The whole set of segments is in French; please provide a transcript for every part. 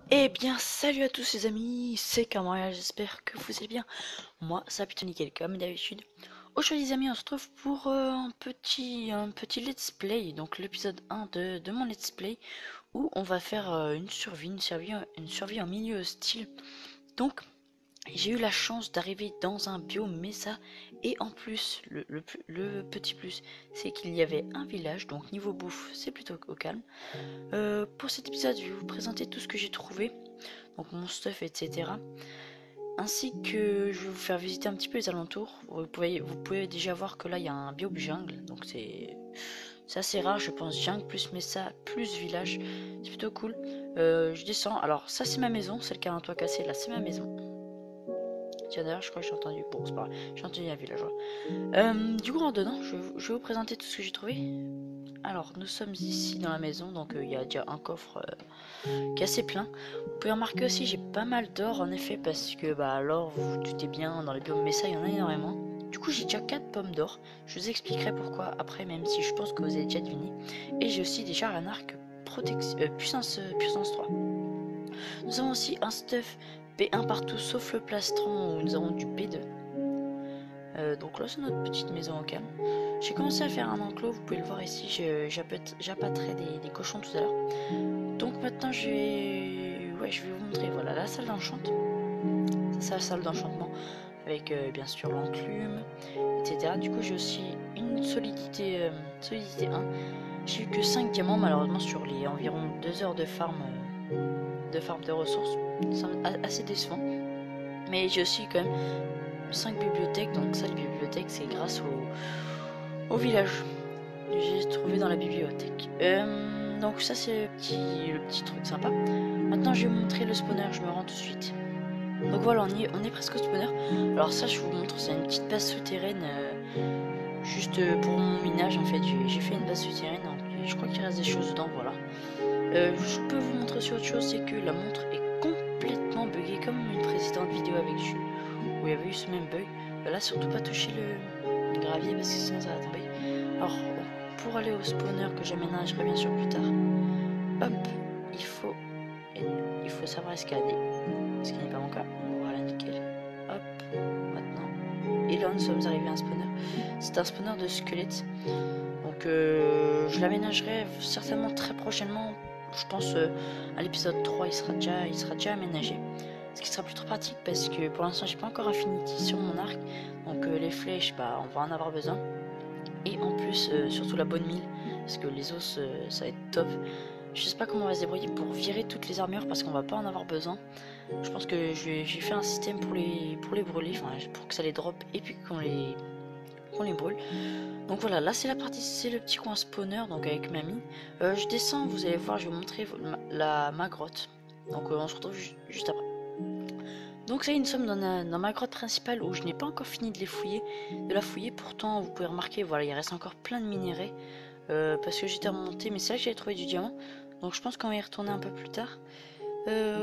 Eh bien, salut à tous les amis, c'est Cameron, j'espère que vous allez bien. Moi, ça va plutôt nickel comme d'habitude. Aujourd'hui les amis, on se retrouve pour un petit let's play, donc l'épisode 1 de mon let's play, où on va faire une survie en milieu hostile. Donc, j'ai eu la chance d'arriver dans un biome Mesa et en plus, le petit plus, c'est qu'il y avait un village, donc niveau bouffe, c'est plutôt au calme. Pour cet épisode, je vais vous présenter tout ce que j'ai trouvé, donc mon stuff, etc. Ainsi que je vais vous faire visiter un petit peu les alentours. Vous pouvez déjà voir que là il y a un biome jungle, donc c'est assez rare, je pense. Jungle plus Mesa plus village, c'est plutôt cool. Je descends. Alors ça c'est ma maison, celle qui a un toit cassé. Là c'est ma maison. Tiens d'ailleurs, je crois que j'ai entendu. Bon c'est pas grave, j'ai entendu un villageois. Du coup en dedans, je vais vous présenter tout ce que j'ai trouvé. Alors nous sommes ici dans la maison, donc il y a déjà un coffre qui est assez plein. Vous pouvez remarquer aussi, j'ai pas mal d'or en effet, parce que bah l'or, vous vous doutez bien, dans les biomes Mesa, il y en a énormément. Du coup, j'ai déjà 4 pommes d'or. Je vous expliquerai pourquoi après, même si je pense que vous avez déjà deviné. Et j'ai aussi déjà un arc puissance 3. Nous avons aussi un stuff P1 partout, sauf le plastron où nous avons du P2. Donc là, c'est notre petite maison au calme. J'ai commencé à faire un enclos, vous pouvez le voir ici. J'appâterai des cochons tout à l'heure. Donc maintenant je vais vous montrer voilà la salle d'enchant. Ça c'est la salle d'enchantement avec bien sûr l'enclume, etc. Du coup j'ai aussi une solidité 1. J'ai eu que 5 diamants malheureusement sur les environ 2 heures de farm de ressources. C'est assez décevant. Mais j'ai aussi quand même 5 bibliothèques, donc ça les bibliothèques c'est grâce au village. J'ai trouvé dans la bibliothèque. Donc ça c'est le petit truc sympa. Maintenant je vais vous montrer le spawner, je me rends tout de suite. Donc voilà, on est presque au spawner. Alors ça je vous montre, c'est une petite base souterraine juste pour mon minage en fait. J'ai fait une base souterraine, donc je crois qu'il reste des choses dedans, voilà. Je peux vous montrer aussi autre chose, c'est que la montre est complètement buggée comme une précédente vidéo avec Jules où il y avait eu ce même bug. Là surtout pas toucher le gravier parce que sinon ça va tomber. Alors bon, pour aller au spawner que j'aménagerai bien sûr plus tard, hop, il faut, il faut savoir escalader, ce qui n'est pas mon cas. Voilà, nickel. Hop, maintenant. Et là nous sommes arrivés à un spawner. C'est un spawner de squelettes. Donc je l'aménagerai certainement très prochainement. Je pense à l'épisode 3 il sera déjà aménagé. Ce qui sera plutôt pratique parce que pour l'instant j'ai pas encore Infinity sur mon arc. Donc les flèches, bah, on va en avoir besoin. Et en plus surtout la bonne mine. Parce que les os ça va être top. Je sais pas comment on va se débrouiller pour virer toutes les armures parce qu'on va pas en avoir besoin. Je pense que j'ai fait un système pour les brûler, enfin pour que ça les drop et puis qu'on les brûle. Donc voilà, là c'est la partie, c'est le petit coin spawner, donc avec ma mine. Je descends, vous allez voir, je vais vous montrer ma grotte. Donc on se retrouve juste après. Donc ça y est, nous sommes dans ma grotte principale où je n'ai pas encore fini de la fouiller. Pourtant, vous pouvez remarquer, voilà, il reste encore plein de minerais parce que j'étais remonté, mais c'est là que j'avais trouvé du diamant. Donc je pense qu'on va y retourner un peu plus tard.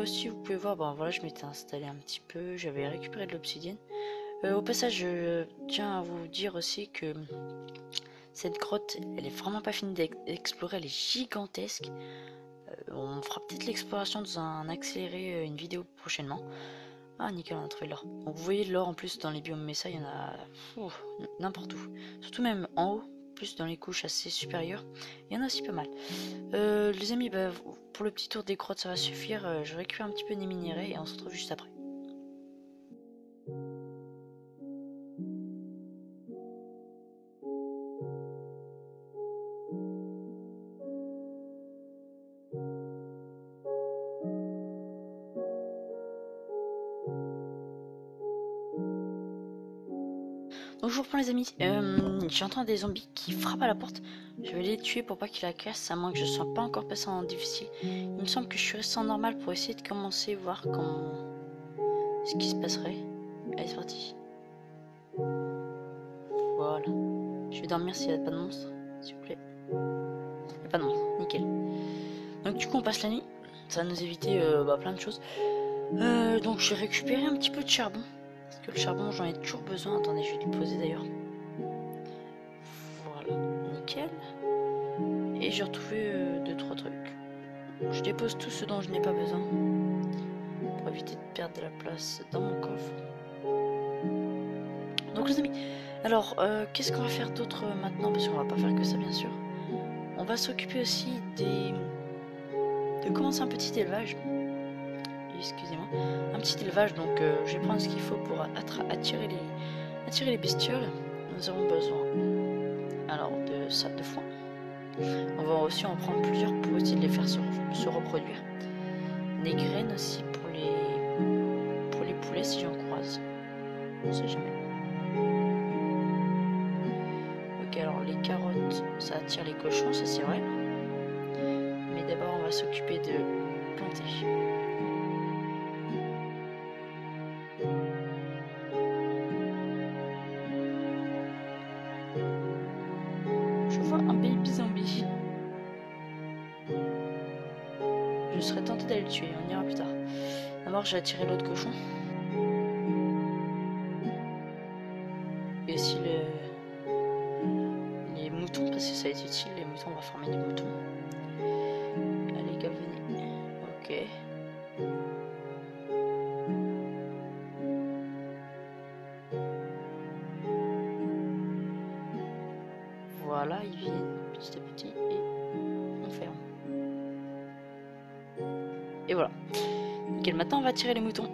Aussi, vous pouvez voir, bon voilà, je m'étais installé un petit peu, j'avais récupéré de l'obsidienne. Au passage, je tiens à vous dire aussi que cette grotte, elle est vraiment pas finie d'explorer, elle est gigantesque. On fera peut-être l'exploration dans un accéléré, une vidéo prochainement. Ah nickel, on a trouvé de l'or. Donc vous voyez de l'or en plus dans les biomes Mesa, il y en a n'importe où. Surtout même en haut, plus dans les couches assez supérieures. Il y en a aussi pas mal. Les amis, bah, pour le petit tour des grottes, ça va suffire. Je récupère un petit peu des minéraux et on se retrouve juste après. Donc je vous reprends les amis. J'entends des zombies qui frappent à la porte. Je vais les tuer pour pas qu'ils la cassent, à moins que je ne sois pas encore passé en difficile. Il me semble que je suis resté en normal pour essayer de commencer, voir comment ce qui se passerait. Allez, c'est parti. Voilà. Je vais dormir s'il n'y a pas de monstre, s'il vous plaît. Il n'y a pas de monstre, nickel. Donc du coup on passe la nuit. Ça va nous éviter plein de choses. Donc j'ai récupéré un petit peu de charbon. Parce que le charbon j'en ai toujours besoin. Attendez, je vais le poser d'ailleurs. Voilà, nickel. Et j'ai retrouvé 2-3 trucs. Je dépose tout ce dont je n'ai pas besoin. pour éviter de perdre de la place dans mon coffre. Donc les amis, alors qu'est-ce qu'on va faire d'autre maintenant, parce qu'on va pas faire que ça bien sûr. On va s'occuper aussi de commencer un petit élevage. Excusez-moi, un petit élevage. Donc je vais prendre ce qu'il faut pour attirer les bestioles. Nous avons besoin alors de salles de foin. On va aussi en prendre plusieurs pour essayer de les faire se reproduire. Des graines aussi pour les poulets si j'en croise. On sait jamais. Ok, alors les carottes, ça attire les cochons, ça c'est vrai. Mais d'abord on va s'occuper de planter. Je vois un baby zombie. Je serais tenté d'aller le tuer, on ira plus tard. D'abord j'ai attiré l'autre cochon. Et aussi les moutons, parce que ça va être utile, les moutons, on va former des moutons. Allez gars, venez. Ok. Voilà, ils viennent petit à petit et on ferme. Et voilà. Nickel, maintenant on va tirer les moutons.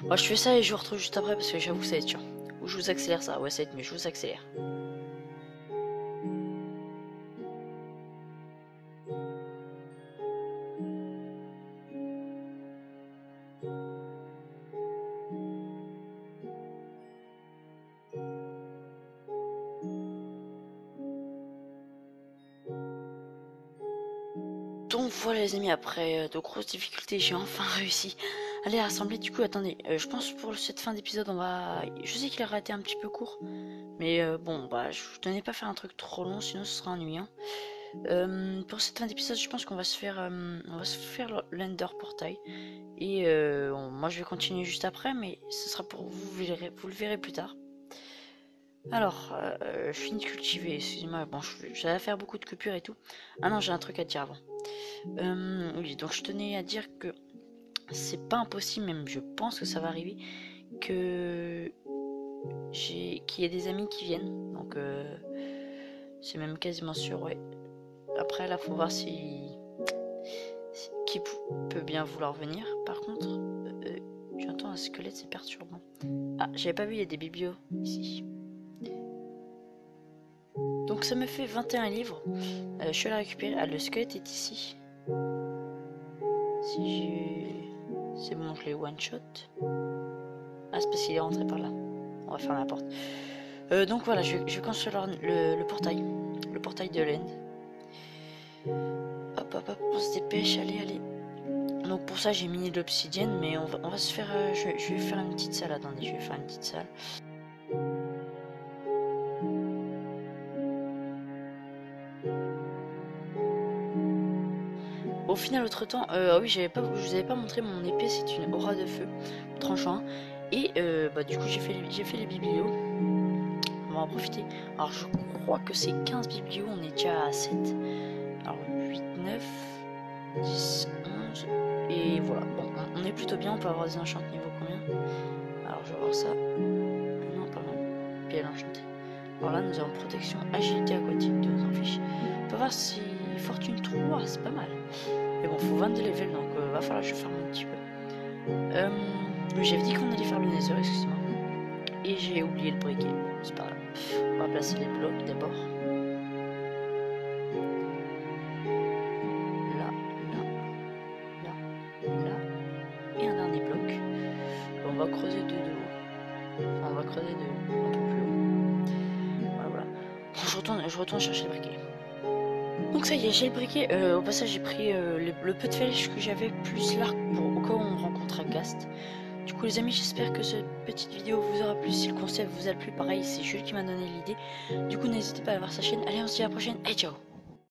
Moi je fais ça et je vous retrouve juste après parce que j'avoue que ça va être chiant. Ou je vous accélère ça, ouais ça va être mieux, je vous accélère. Donc voilà les amis, après de grosses difficultés, j'ai enfin réussi à les rassembler. Du coup, attendez, je pense pour cette fin d'épisode, on va... Je sais qu'il a raté un petit peu court, mais bon, bah, je tenais pas à faire un truc trop long, sinon ce sera ennuyant. Pour cette fin d'épisode, je pense qu'on va se faire, l'Ender Portail. Et moi, je vais continuer juste après, mais ce sera pour vous, vous le verrez plus tard. Alors, je finis de cultiver, excusez-moi, bon, j'allais faire beaucoup de coupures et tout. Ah non, j'ai un truc à dire avant. Oui, donc je tenais à dire que c'est pas impossible, même je pense que ça va arriver, qu'il y ait des amis qui viennent. Donc c'est même quasiment sûr, ouais. Après là, faut voir qui peut bien vouloir venir. Par contre, j'entends un squelette, c'est perturbant. Ah, j'avais pas vu, il y a des biblios ici. Donc ça me fait 21 livres. Je suis allé récupérer. Ah, le squelette est ici. Si j'ai... C'est bon, je l'ai one shot. Ah, c'est parce qu'il est rentré par là. On va faire la porte. Donc voilà, je vais construire le portail. Le portail de l'end. Hop, hop, hop, on se dépêche, allez. Donc pour ça, j'ai mis de l'obsidienne, mais on va se faire... je vais faire une petite salle, attendez, je vais faire une petite salle. Au final, autre temps, oui, je vous avais pas montré mon épée, c'est une aura de feu tranchant. Et bah, du coup, j'ai fait les biblios. On va en profiter. Alors, je crois que c'est 15 biblios, on est déjà à 7. Alors, 8, 9, 10, 11. Et voilà, bon, on est plutôt bien, on peut avoir des enchantes niveau combien? Alors, je vais voir ça. Non, pas mal. Puis elle enchantée. Alors là, nous avons protection, agilité aquatique, 2, on s'en fiche. On peut voir si fortune 3, c'est pas mal. Mais bon, faut 22 levels, donc va falloir que je farme un petit peu. J'avais dit qu'on allait faire le nether, excusez-moi. Et j'ai oublié le briquet, c'est pas grave. On va placer les blocs d'abord. Là. Et un dernier bloc. On va creuser de haut. Enfin, on va creuser un peu plus haut. Voilà. Bon, je retourne chercher le briquet. Donc ça y est, j'ai le briquet. Au passage, j'ai pris le peu de flèches que j'avais, plus l'arc pour au cas où on rencontre un ghast. Du coup les amis, j'espère que cette petite vidéo vous aura plu. Si le concept vous a plu, pareil, c'est Jules qui m'a donné l'idée. Du coup n'hésitez pas à voir sa chaîne. Allez, on se dit à la prochaine et ciao.